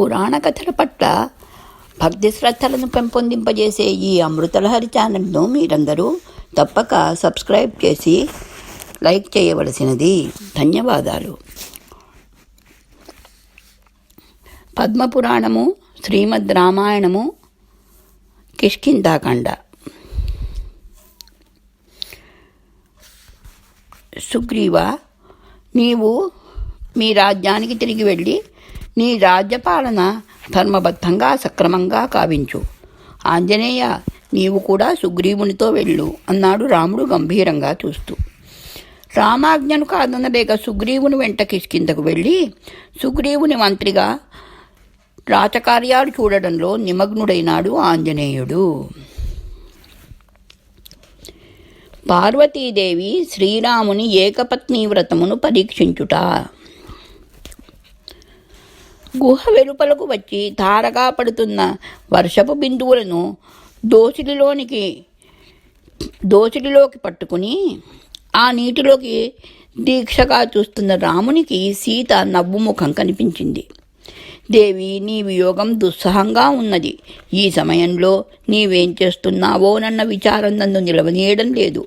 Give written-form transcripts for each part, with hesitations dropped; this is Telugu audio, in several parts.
పురాణ కథల పట్ల భక్తి శ్రద్ధలను పెంపొందింపజేసే ఈ అమృతలహరి ఛానల్ను మీరందరూ తప్పక సబ్స్క్రైబ్ చేసి లైక్ చేయవలసినది. ధన్యవాదాలు. పద్మపురాణము, శ్రీమద్ రామాయణము, కిష్కింధాకాండ. సుగ్రీవ, నీవు మీ రాజ్యానికి తిరిగి వెళ్ళి నీ రాజ్యపాలన ధర్మబద్ధంగా సక్రమంగా కావించు. ఆంజనేయ, నీవు కూడా సుగ్రీవునితో వెళ్ళు అన్నాడు రాముడు గంభీరంగా చూస్తూ. రామాజ్ఞను కాదనలేక సుగ్రీవుని వెంట కిష్కింధకు వెళ్ళి సుగ్రీవుని మంత్రిగా రాచకార్యాలు చూడడంలో నిమగ్నుడైనాడు ఆంజనేయుడు. పార్వతీదేవి శ్రీరాముని ఏకపత్ని వ్రతమును పరీక్షించుట. గుహ వెలుపలకు వచ్చి ధారగా పడుతున్న వర్షపు బిందువులను దోసిలిలోకి పట్టుకుని ఆ నీటిలోకి దీక్షగా చూస్తున్న రామునికి సీత నవ్వుముఖం కనిపించింది. దేవి, నీ వియోగం దుస్సహంగా ఉన్నది. ఈ సమయంలో నీవేం చేస్తున్నావోనన్న విచారం నన్ను నిలవనీయడం లేదు.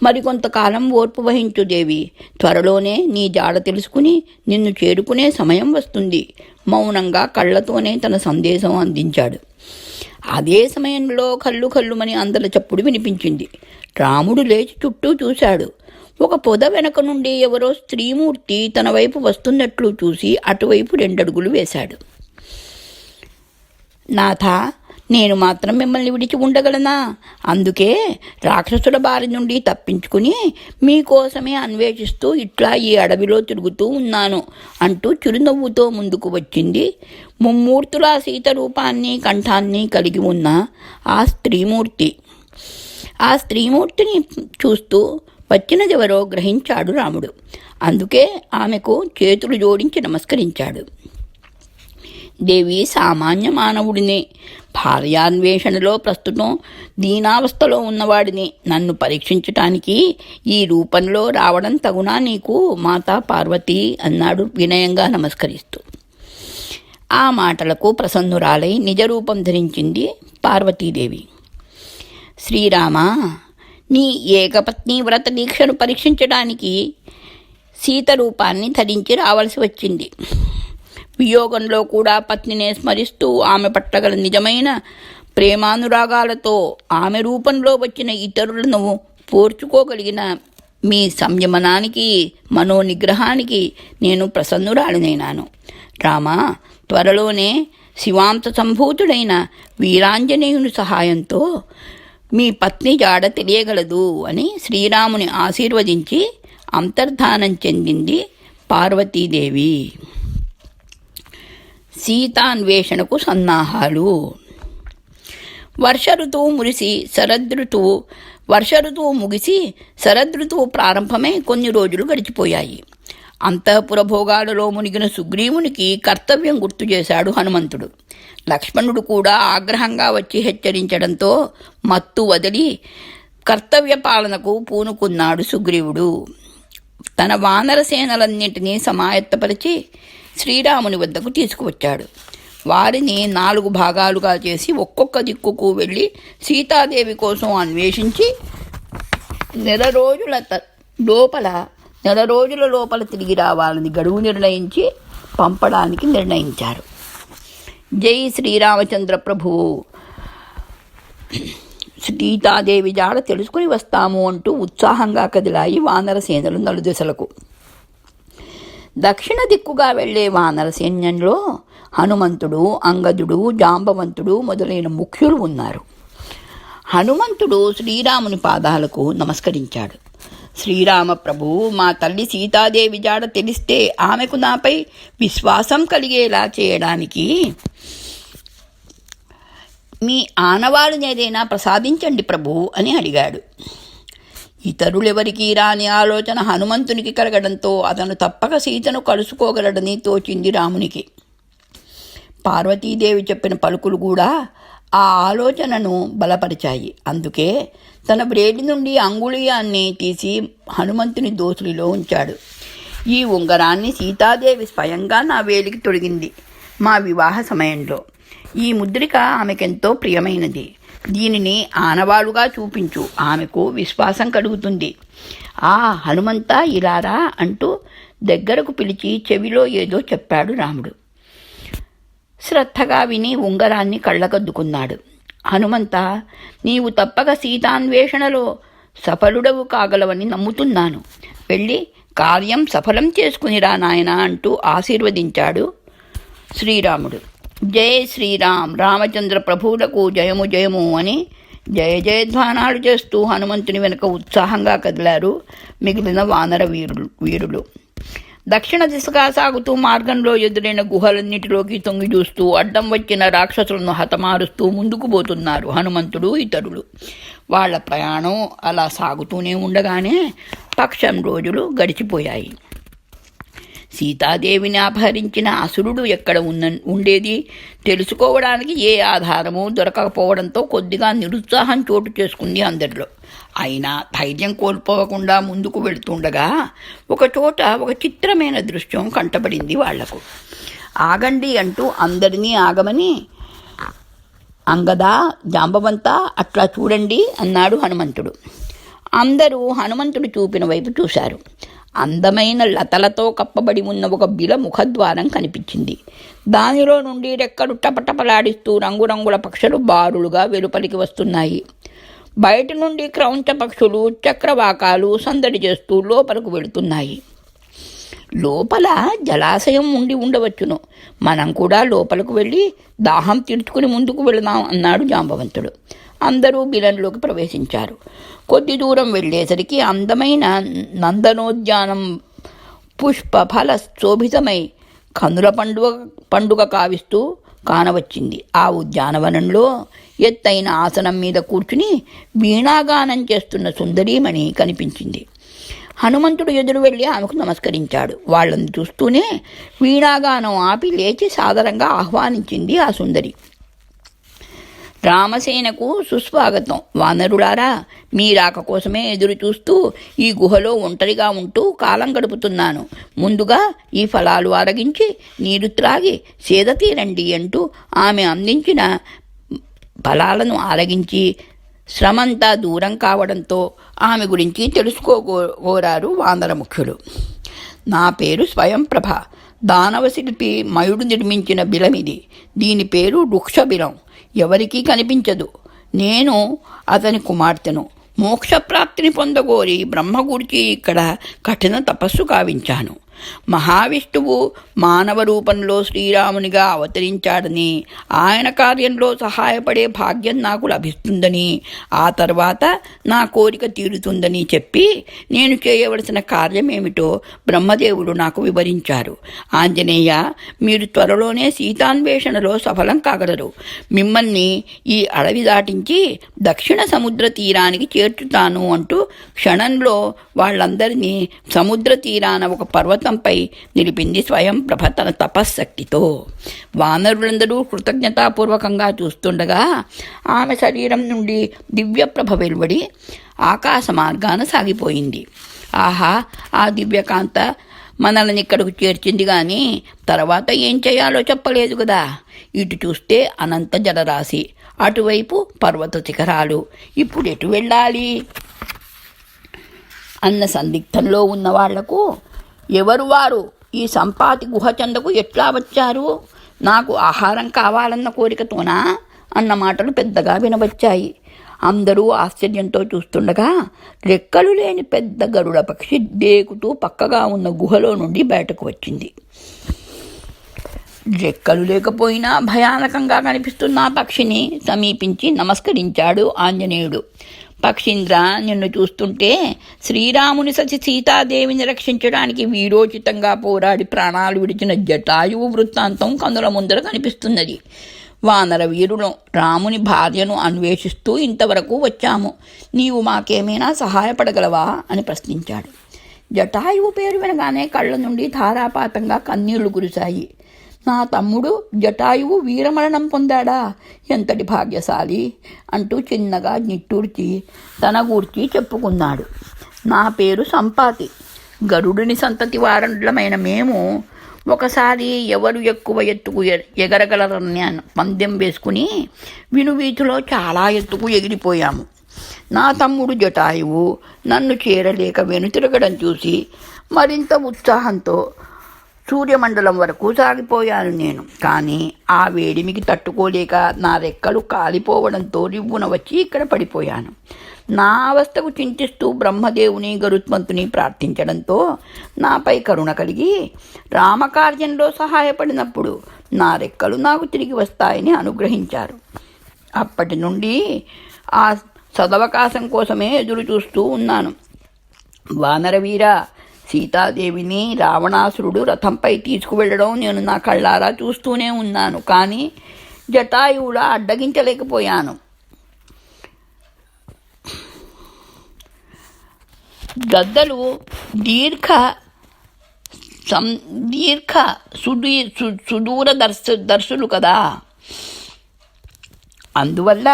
మరికొంతకాలం ఓర్పు వహించు దేవి. త్వరలోనే నీ జాడ తెలుసుకుని నిన్ను చేరుకునే సమయం వస్తుంది. మౌనంగా కళ్ళతోనే తన సందేశం అందించాడు. అదే సమయంలో కళ్ళుమని అందల చప్పుడు వినిపించింది. రాముడు లేచి చుట్టూ చూశాడు. ఒక పొద వెనక నుండి ఎవరో స్త్రీమూర్తి తన వైపు వస్తున్నట్లు చూసి అటువైపు 2 అడుగులు వేశాడు. నాథ, నేను మాత్రం మిమ్మల్ని విడిచి ఉండగలనా? అందుకే రాక్షసుల బారి నుండి తప్పించుకుని మీకోసమే అన్వేషిస్తూ ఇట్లా ఈ అడవిలో తిరుగుతూ ఉన్నాను అంటూ చిరునవ్వుతో ముందుకు వచ్చింది ముమ్మూర్తుల సీత రూపాన్ని కంఠాన్ని కలిగి ఉన్న ఆ స్త్రీమూర్తి. ఆ స్త్రీమూర్తిని చూస్తూ వచ్చినదెవరో గ్రహించాడు రాముడు. అందుకే ఆమెకు చేతులు జోడించి నమస్కరించాడు. దేవి, సామాన్య మానవుడిని, భార్యాన్వేషణలో ప్రస్తుతం దీనావస్థలో ఉన్నవాడిని నన్ను పరీక్షించటానికి ఈ రూపంలో రావడం తగునా నీకు, మాతా పార్వతి అన్నాడు వినయంగా నమస్కరిస్తూ. ఆ మాటలకు ప్రసన్నురాలై నిజరూపం ధరించింది పార్వతీదేవి. శ్రీరామ, నీ ఏకపత్ని వ్రత దీక్షను పరీక్షించడానికి సీత రూపాన్ని ధరించి రావాల్సి వచ్చింది. వియోగంలో కూడా పత్నినే స్మరిస్తూ ఆమె పట్ల గల నిజమైన ప్రేమానురాగాలతో ఆమె రూపంలో వచ్చిన ఇతరులను పోర్చుకోగలిగిన మీ సంయమనానికి, మనోనిగ్రహానికి నేను ప్రసన్నురాలినైనాను. రామా, త్వరలోనే శివాంశ సంభూతుడైన వీరాంజనేయుని సహాయంతో మీ పత్ని జాడ తెలియగలదు అని శ్రీరాముని ఆశీర్వదించి అంతర్ధానం చెందింది పార్వతీదేవి. సీతాన్వేషణకు సన్నాహాలు. వర్ష ఋతువు ముగిసి శరదృతువు ప్రారంభమై కొన్ని రోజులు గడిచిపోయాయి. అంతఃపుర భోగాలలో మునిగిన సుగ్రీవునికి కర్తవ్యం గుర్తు చేశాడు హనుమంతుడు. లక్ష్మణుడు కూడా ఆగ్రహంగా వచ్చి హెచ్చరించడంతో మత్తు వదిలి కర్తవ్య పాలనకు పూనుకున్నాడు సుగ్రీవుడు. తన వానర సేనలన్నింటినీ సమాయత్తపరిచి శ్రీరాముని వద్దకు తీసుకువచ్చాడు. వారిని 4 భాగాలుగా చేసి ఒక్కొక్క దిక్కుకు వెళ్ళి సీతాదేవి కోసం అన్వేషించి నెల రోజుల లోపల తిరిగి రావాలని గడువు నిర్ణయించి పంపడానికి నిర్ణయించారు. జై శ్రీరామచంద్ర ప్రభువు. సీతాదేవి జాడ తెలుసుకుని వస్తాము అంటూ ఉత్సాహంగా కదిలాయి వానర సేనలు నలుదిశలకు. దక్షిణ దిక్కుగా వెళ్లే వానర సైన్యంలో హనుమంతుడు, అంగదుడు, జాంబవంతుడు మొదలైన ముఖ్యులు ఉన్నారు. హనుమంతుడు శ్రీరాముని పాదాలకు నమస్కరించాడు. శ్రీరామ ప్రభు, మా తల్లి సీతాదేవి జాడ తెలిస్తే ఆమెకు నాపై విశ్వాసం కలిగేలా చేయడానికి మీ ఆనవాళ్ళని ఏదైనా ప్రసాదించండి ప్రభు అని అడిగాడు. ఇతరులెవరికీ రాని ఆలోచన హనుమంతునికి కలగడంతో అతను తప్పక సీతను కలుసుకోగలడని తోచింది రామునికి. పార్వతీదేవి చెప్పిన పలుకులు కూడా ఆ ఆలోచనను బలపరిచాయి. అందుకే తన బ్రేడి నుండి అంగుళీయాన్ని తీసి హనుమంతుని దోసిలిలో ఉంచాడు. ఈ ఉంగరాన్ని సీతాదేవి స్వయంగా నా వేలికి తొడిగింది. మా వివాహ సమయంలో. ఈ ముద్రిక ఆమెకెంతో ప్రియమైనది. దీనిని ఆనవాలుగా చూపించు, ఆమెకు విశ్వాసం కలుగుతుంది. ఆ హనుమంతా ఇలారా అంటూ దగ్గరకు పిలిచి చెవిలో ఏదో చెప్పాడు రాముడు. శ్రద్ధగా విని ఉంగరాన్ని కళ్ళకద్దుకున్నాడు. హనుమంత, నీవు తప్పక సీతాన్వేషణలో సఫలుడవు కాగలవని నమ్ముతున్నాను. వెళ్ళి కార్యం సఫలం చేసుకునిరా నాయనా అంటూ ఆశీర్వదించాడు శ్రీరాముడు. జై శ్రీరామ్, రామచంద్ర ప్రభువులకు జయము జయము అని జయ జయధ్వానాలు చేస్తూ హనుమంతుని వెనుక ఉత్సాహంగా కదిలారు మిగిలిన వానర వీరులు. దక్షిణ దిశగా సాగుతూ మార్గంలో ఎదురైన గుహలన్నిటిలోకి తొంగి చూస్తూ అడ్డం వచ్చిన రాక్షసులను హతమారుస్తూ ముందుకు పోతున్నారు హనుమంతుడు ఇతరులు. వాళ్ల ప్రయాణం అలా సాగుతూనే ఉండగానే పక్షం రోజులు గడిచిపోయాయి. సీతాదేవిని అపహరించిన అసురుడు ఎక్కడ ఉండేది తెలుసుకోవడానికి ఏ ఆధారము దొరకకపోవడంతో కొద్దిగా నిరుత్సాహం చోటు చేసుకుంది అందరిలో. అయినా ధైర్యం కోల్పోకుండా ముందుకు వెళుతుండగా ఒకచోట ఒక చిత్రమైన దృశ్యం కంటపడింది వాళ్లకు. ఆగండి అంటూ అందరినీ ఆగమని, అంగదా, జాంబవంతా అట్లా చూడండి అన్నాడు హనుమంతుడు. అందరూ హనుమంతుడు చూపిన వైపు చూశారు. అందమైన లతలతో కప్పబడి ఉన్న ఒక బిల ముఖద్వారం కనిపించింది. దానిలో నుండి రెక్కలు టపటపలాడిస్తూ రంగురంగుల పక్షులు బారులుగా వెలుపలికి వస్తున్నాయి. బయట నుండి క్రౌంచ పక్షులు, చక్రవాకాలు సందడి చేస్తూ లోపలకు వెళుతున్నాయి. లోపల జలాశయం ఉండి ఉండవచ్చును, మనం కూడా లోపలకు వెళ్ళి దాహం తీర్చుకుని ముందుకు వెళదాం అన్నాడు జాంబవంతుడు. అందరూ బిలంలోకి ప్రవేశించారు. కొద్ది దూరం వెళ్ళేసరికి అందమైన నందనోద్యానం పుష్పఫల శోభితమై కనుల పండుగ కావిస్తూ కానవచ్చింది. ఆ ఉద్యానవనంలో ఎత్తైన ఆసనం మీద కూర్చుని వీణాగానం చేస్తున్న సుందరీమణి కనిపించింది. హనుమంతుడు ఎదురు వెళ్ళి ఆమెకు నమస్కరించాడు. వాళ్ళని చూస్తూనే వీణాగానం ఆపి లేచి సాదరంగా ఆహ్వానించింది ఆ సుందరి. రామసేనకు సుస్వాగతం. వానరులారా, మీ రాక కోసమే ఎదురు చూస్తూ ఈ గుహలో ఒంటరిగా ఉంటూ కాలం గడుపుతున్నాను. ముందుగా ఈ ఫలాలు ఆరగించి నీరు త్రాగి సేద తీరండి అంటూ ఆమె అందించిన ఫలాలను ఆరగించి శ్రమంతా దూరం కావడంతో ఆమె గురించి తెలుసుకోరారు వానర ముఖ్యులు. నా పేరు స్వయంప్రభ. దానవశిల్పి మయుడు నిర్మించిన బిలమిది. దీని పేరు వృక్షబిలం. ఎవరికీ కనిపించదు. నేను అతని కుమార్తెను. మోక్షప్రాప్తిని పొందగోరి బ్రహ్మ గురించి ఇక్కడ కఠిన తపస్సు కావించాను. మహావిష్ణువు మానవ రూపంలో శ్రీరామునిగా అవతరించాడని, ఆయన కార్యంలో సహాయపడే భాగ్యం నాకు లభిస్తుందని, ఆ తర్వాత నా కోరిక తీరుతుందని చెప్పి నేను చేయవలసిన కార్యమేమిటో బ్రహ్మదేవుడు నాకు వివరించారు. ఆంజనేయ, మీరు త్వరలోనే సీతాన్వేషణలో సఫలం కాగలరు. మిమ్మల్ని ఈ అడవి దాటించి దక్షిణ సముద్ర తీరానికి చేర్చుతాను అంటూ క్షణంలో వాళ్ళందరినీ సముద్ర తీరాన ఒక పర్వతంపై నిలిపింది స్వయంప్రభ తన తపశ్శక్తితో. వానరులందరూ కృతజ్ఞతాపూర్వకంగా చూస్తుండగా ఆమె శరీరం నుండి దివ్యప్రభ వెలువడి ఆకాశ మార్గాన సాగిపోయింది. ఆహా, ఆ దివ్యకాంత మనల్ని ఇక్కడకు చేర్చింది కానీ తర్వాత ఏం చేయాలో చెప్పలేదు కదా. ఇటు చూస్తే అనంత జలరాశి, అటువైపు పర్వత శిఖరాలు. ఇప్పుడు ఎటు వెళ్ళాలి అన్న సందిగ్ధంలో ఉన్న వాళ్లకు ఎవరు వారు ఈ సంపాతి గుహ చెందకు ఎట్లా వచ్చారు? నాకు ఆహారం కావాలన్న కోరికతోనా అన్న మాటలు పెద్దగా వినవచ్చాయి. అందరూ ఆశ్చర్యంతో చూస్తుండగా రెక్కలు లేని పెద్ద గరుడ పక్షి దేకుతూ పక్కగా ఉన్న గుహలో నుండి బయటకు వచ్చింది. రెక్కలు లేకపోయినా భయానకంగా కనిపిస్తున్న ఆ పక్షిని సమీపించి నమస్కరించాడు ఆంజనేయుడు. పక్షీంద్ర, నిన్ను చూస్తుంటే శ్రీరాముని సతి సీతాదేవిని రక్షించడానికి వీరోచితంగా పోరాడి ప్రాణాలు విడిచిన జటాయువు వృత్తాంతం కనుల ముందర కనిపిస్తున్నది. వానర వీరులు రాముని భార్యను అన్వేషిస్తూ ఇంతవరకు వచ్చాము. నీవు మాకేమైనా సహాయపడగలవా అని ప్రశ్నించాడు. జటాయువు పేరు వినగానే కళ్ళ నుండి ధారాపాతంగా కన్నీళ్లు కురిశాయి. నా తమ్ముడు జటాయువు వీరమరణం పొందాడా? ఎంతటి భాగ్యశాలి అంటూ చిన్నగా నిట్టూర్చి తన గూర్చి చెప్పుకున్నాడు. నా పేరు సంపాతి. గరుడుని సంతతి వారలమైన మేము ఒకసారి ఎవరు ఎక్కువ ఎత్తుకు ఎగరగలరని పందెం వేసుకుని వినువీధిలో చాలా ఎత్తుకు ఎగిరిపోయాము. నా తమ్ముడు జటాయువు నన్ను చేరలేక వెనుతిరగడం చూసి మరింత ఉత్సాహంతో సూర్యమండలం వరకు సాగిపోయాను నేను. కానీ ఆ వేడిమికి తట్టుకోలేక నా రెక్కలు కాలిపోవడంతో రివ్వున వచ్చి ఇక్కడ పడిపోయాను. నా అవస్థకు చింతిస్తూ బ్రహ్మదేవుని గరుత్మంతుని ప్రార్థించడంతో నాపై కరుణ కలిగి రామకార్యంలో సహాయపడినప్పుడు నా రెక్కలు నాకు తిరిగి వస్తాయని అనుగ్రహించారు. అప్పటి నుండి ఆ సదవకాశం కోసమే ఎదురు చూస్తూ ఉన్నాను. వానరవీర, సీతాదేవిని రావణాసురుడు రథంపై తీసుకువెళ్ళడం నేను నా కళ్ళారా చూస్తూనే ఉన్నాను. కానీ జటాయువులా అడ్డగించలేకపోయాను. గద్దలు సుదూర దర్శులు కదా. అందువల్ల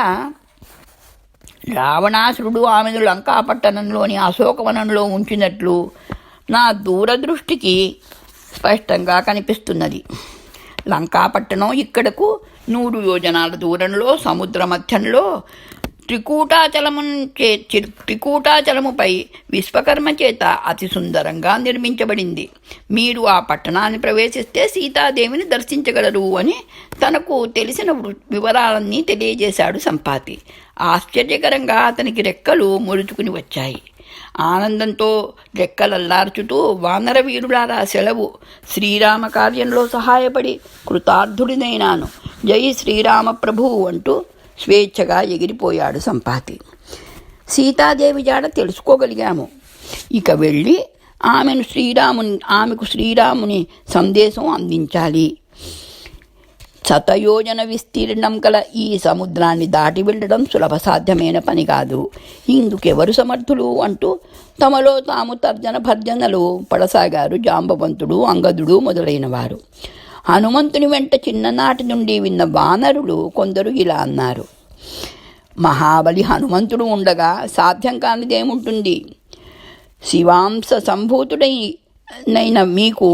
రావణాసురుడు ఆమెను లంకాపట్టణంలోని అశోకవనంలో ఉంచినట్లు నా దూరదృష్టికి స్పష్టంగా కనిపిస్తున్నది. లంకాపట్టణం ఇక్కడకు 100 యోజనాల దూరంలో సముద్ర మధ్యంలో త్రికూటాచలముపై విశ్వకర్మ చేత అతి సుందరంగా నిర్మించబడింది. మీరు ఆ పట్టణాన్ని ప్రవేశిస్తే సీతాదేవిని దర్శించగలరు అని తనకు తెలిసిన వివరాలన్నీ తెలియజేశాడు సంపాతి. ఆశ్చర్యకరంగా అతనికి రెక్కలు ముడుచుకుని వచ్చాయి. ఆనందంతో రెక్కలల్లార్చుతూ వానరవీరులారా సెలవు, శ్రీరామ కార్యంలో సహాయపడి కృతార్థుడినైనాను, జై శ్రీరామ ప్రభువు అంటూ స్వేచ్ఛగా ఎగిరిపోయాడు సంపాతి. సీతాదేవి జాడ తెలుసుకోగలిగాము. ఇక వెళ్ళి ఆమెకు శ్రీరాముని సందేశం అందించాలి. శతయోజన విస్తీర్ణం గల ఈ సముద్రాన్ని దాటి వెళ్ళడం సులభ సాధ్యమైన పని కాదు. ఇందుకెవరు సమర్థులు అంటూ తమలో తాము తర్జన భర్జనలు పడసాగారు జాంబవంతుడు, అంగదుడు మొదలైన వారు. హనుమంతుని వెంట చిన్ననాటి నుండి విన్న వానరులు కొందరు ఇలా అన్నారు: మహాబలి హనుమంతుడు ఉండగా సాధ్యం కానిదేముంటుంది? శివాంశ సంభూతుడైన మీకు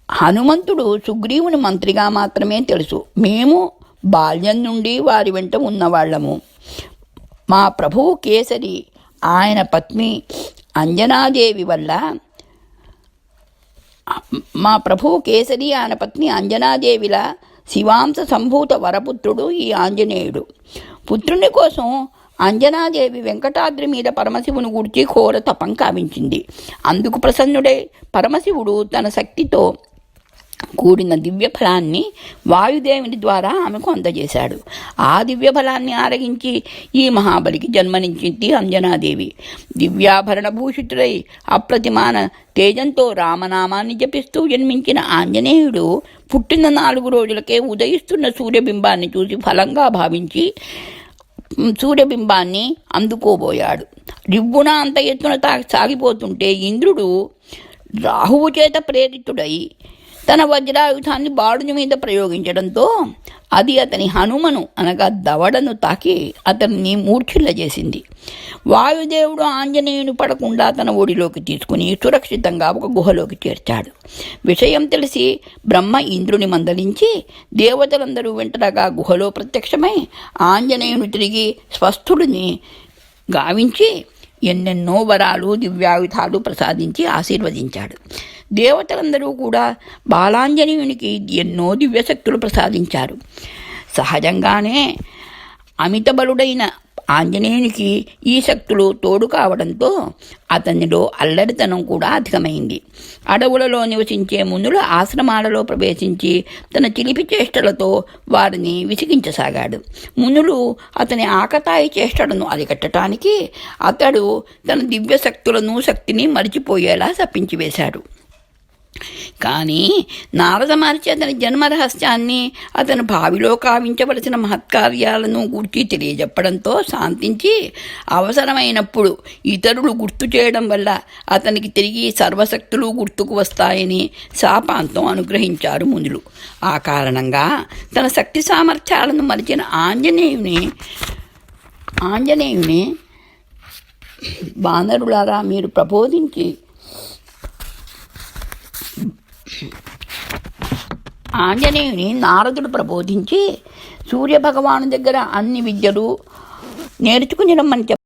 హనుమంతుడు సుగ్రీవుని మంత్రిగా మాత్రమే తెలుసు. మేము బాల్యం నుండి వారి వెంట ఉన్నవాళ్లము. మా ప్రభువు కేసరి ఆయన పత్ని అంజనాదేవిల శివాంశ సంభూత వరపుత్రుడు ఈ ఆంజనేయుడు. పుత్రుని కోసం అంజనాదేవి వెంకటాద్రి మీద పరమశివుని గూర్చి ఘోర తపం కావించింది. అందుకు ప్రసన్నుడై పరమశివుడు తన శక్తితో కూడిన దివ్యఫలాన్ని వాయుదేవుని ద్వారా ఆమెకు అందజేశాడు. ఆ దివ్యఫలాన్ని ఆరగించి ఈ మహాబలికి జన్మనిచ్చింది అంజనాదేవి. దివ్యాభరణ భూషితుడై అప్రతిమాన తేజంతో రామనామాన్ని జపిస్తూ జన్మించిన ఆంజనేయుడు పుట్టిన 4 రోజులకే ఉదయిస్తున్న సూర్యబింబాన్ని చూసి ఫలంగా భావించి సూర్యబింబాన్ని అందుకోబోయాడు. రివ్వున అంత ఎత్తున సాగిపోతుంటే ఇంద్రుడు రాహువు చేత ప్రేరితుడై తన వజ్రాయుధాన్ని బాడుని మీద ప్రయోగించడంతో అది అతని హనుమను అనగా దవడను తాకి అతన్ని మూర్ఛిల్లజేసింది. వాయుదేవుడు ఆంజనేయుని పడకుండా తన ఒడిలోకి తీసుకుని సురక్షితంగా ఒక గుహలోకి చేర్చాడు. విషయం తెలిసి బ్రహ్మ ఇంద్రుని మందలించి దేవతలందరూ వెంటనగా గుహలో ప్రత్యక్షమై ఆంజనేయుని తిరిగి స్వస్థుడిని గావించి ఎన్నెన్నో వరాలు దివ్యాయుధాలు ప్రసాదించి ఆశీర్వదించాడు. దేవతలందరూ కూడా బాలాంజనేయునికి ఎన్నో దివ్యశక్తులు ప్రసాదించారు. సహజంగానే అమిత బలుడైన ఆంజనేయునికి ఈ శక్తులు తోడు కావడంతో అతనిలో అల్లరితనం కూడా అధికమైంది. అడవులలో నివసించే మునుల ఆశ్రమాలలో ప్రవేశించి తన చిలిపి చేష్టలతో వారిని విసిగించసాగాడు. మునులు అతని ఆకతాయి చేష్టలను అరికట్టడానికి అతడు తన దివ్యశక్తులను శక్తిని మరిచిపోయేలా శపించివేశాడు. కానీ నారద మహర్షి అతని జన్మరహస్యాన్ని, అతను భావిలో కావించవలసిన మహత్కార్యాలను గుర్తి తెలియజెప్పడంతో శాంతించి అవసరమైనప్పుడు ఇతరులు గుర్తు చేయడం వల్ల అతనికి తిరిగి సర్వశక్తులు గుర్తుకు వస్తాయని శాపాంతం అనుగ్రహించారు మునులు. ఆ కారణంగా తన శక్తి సామర్థ్యాలను మరిచిన ఆంజనేయుని వానరులారా మీరు ప్రబోధించి ఆంజనేయుని నారదుడు ప్రబోధించి సూర్యభగవాను దగ్గర అన్ని విద్యలు నేర్చుకుని రమ్మని